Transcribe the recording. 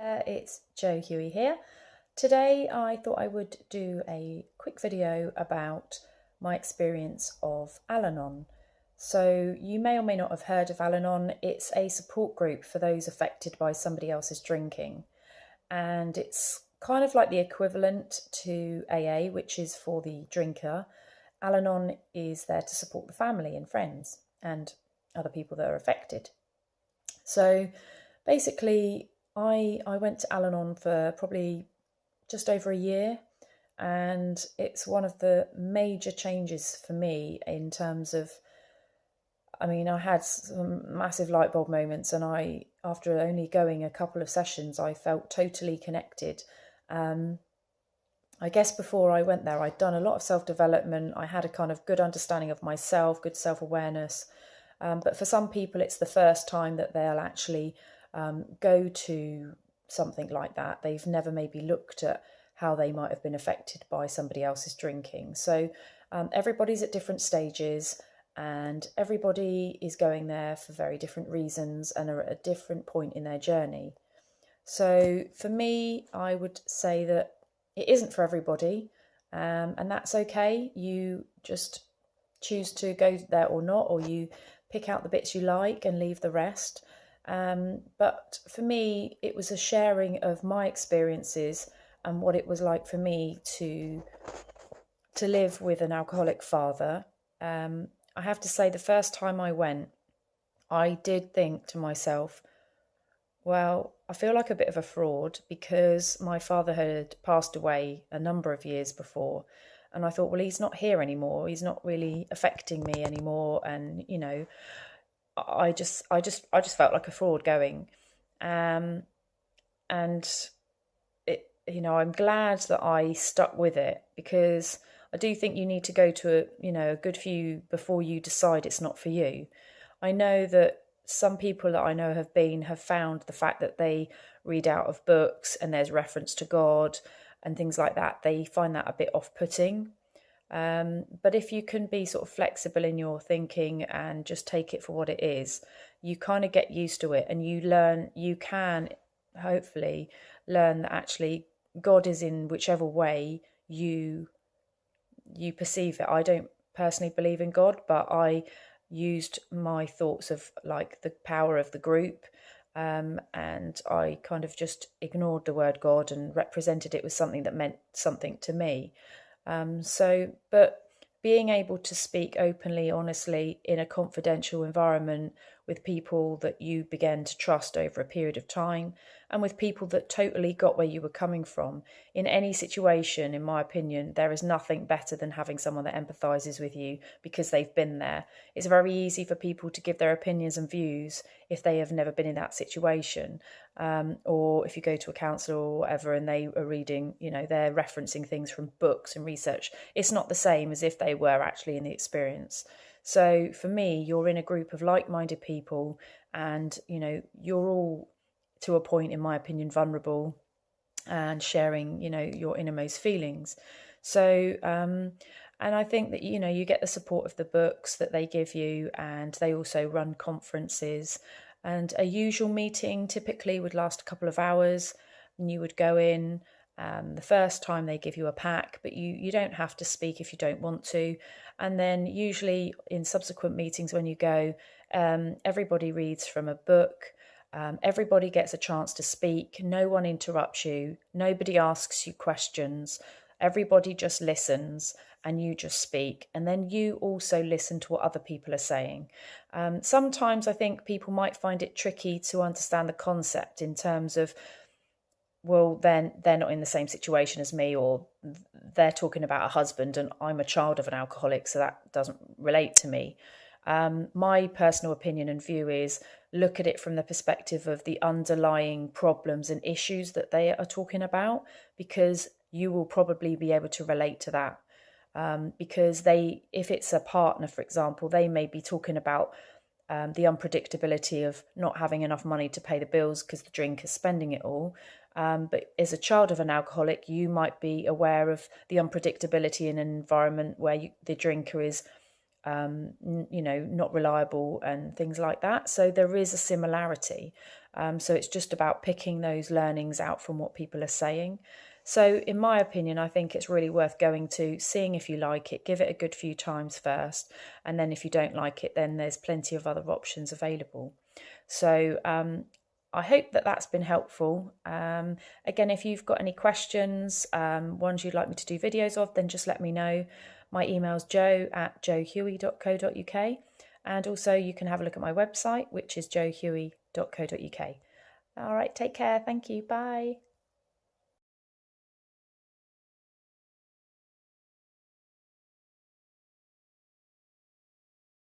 It's Jo Huey here. Today I thought I would do a quick video about my experience of Al-Anon. So you may or may not have heard of Al-Anon. It's a support group for those affected by somebody else's drinking. And it's kind of like the equivalent to AA, which is for the drinker. Al-Anon is there to support the family and friends and other people that are affected. So basically, I went to Al-Anon for probably just over a year, and it's one of the major changes for me in terms of, I had some massive light bulb moments, and after only going a couple of sessions, I felt totally connected. I guess before I went there, I'd done a lot of self-development. I had a kind of good understanding of myself, good self-awareness. But for some people, it's the first time that they'll actually go to something like that. They've never maybe looked at how they might have been affected by somebody else's drinking. So everybody's at different stages, and everybody is going there for very different reasons and are at a different point in their journey. So for me, I would say that it isn't for everybody, and that's okay. You just choose to go there or not, or you pick out the bits you like and leave the rest. But for me, it was a sharing of my experiences and what it was like for me to live with an alcoholic father. I have to say, the first time I went, I did think to myself, well, I feel like a bit of a fraud because my father had passed away a number of years before. And I thought, well, he's not here anymore. He's not really affecting me anymore. And, I just felt like a fraud going. And I'm glad that I stuck with it, because I do think you need to go to a good few before you decide it's not for you. I know that some people that I know have found the fact that they read out of books and there's reference to God and things like that, they find that a bit off-putting. But if you can be sort of flexible in your thinking and just take it for what it is, you kind of get used to it, and you can hopefully learn that actually God is in whichever way you perceive it. I don't personally believe in God, but I used my thoughts of like the power of the group, and I kind of just ignored the word God and represented it with something that meant something to me. But being able to speak openly, honestly, in a confidential environment with people that you began to trust over a period of time, and with people that totally got where you were coming from. In any situation, in my opinion, there is nothing better than having someone that empathizes with you because they've been there. It's very easy for people to give their opinions and views if they have never been in that situation. Or if you go to a counsellor or whatever and they are reading, they're referencing things from books and research. It's not the same as if they were actually in the experience. So for me, you're in a group of like-minded people, and, you're all, to a point, in my opinion, vulnerable and sharing, your innermost feelings. So, and I think that, you get the support of the books that they give you, and they also run conferences. And a usual meeting typically would last a couple of hours, and you would go in. The first time they give you a pack, but you don't have to speak if you don't want to. And then usually in subsequent meetings when you go, everybody reads from a book. Everybody gets a chance to speak. No one interrupts you. Nobody asks you questions. Everybody just listens, and you just speak. And then you also listen to what other people are saying. Sometimes I think people might find it tricky to understand the concept in terms of, well, then they're not in the same situation as me, or they're talking about a husband and I'm a child of an alcoholic, so that doesn't relate to me. My personal opinion and view is, look at it from the perspective of the underlying problems and issues that they are talking about, because you will probably be able to relate to that. Because if it's a partner, for example, they may be talking about the unpredictability of not having enough money to pay the bills because the drink is spending it all. But as a child of an alcoholic, you might be aware of the unpredictability in an environment where the drinker is not reliable and things like that. So there is a similarity. So it's just about picking those learnings out from what people are saying. So in my opinion, I think it's really worth going to, seeing if you like it, give it a good few times first. And then if you don't like it, then there's plenty of other options available. So I hope that that's been helpful. Again, if you've got any questions, ones you'd like me to do videos of, then just let me know. My email's joe@joehuey.co.uk. And also you can have a look at my website, which is joehuey.co.uk. All right, take care. Thank you. Bye.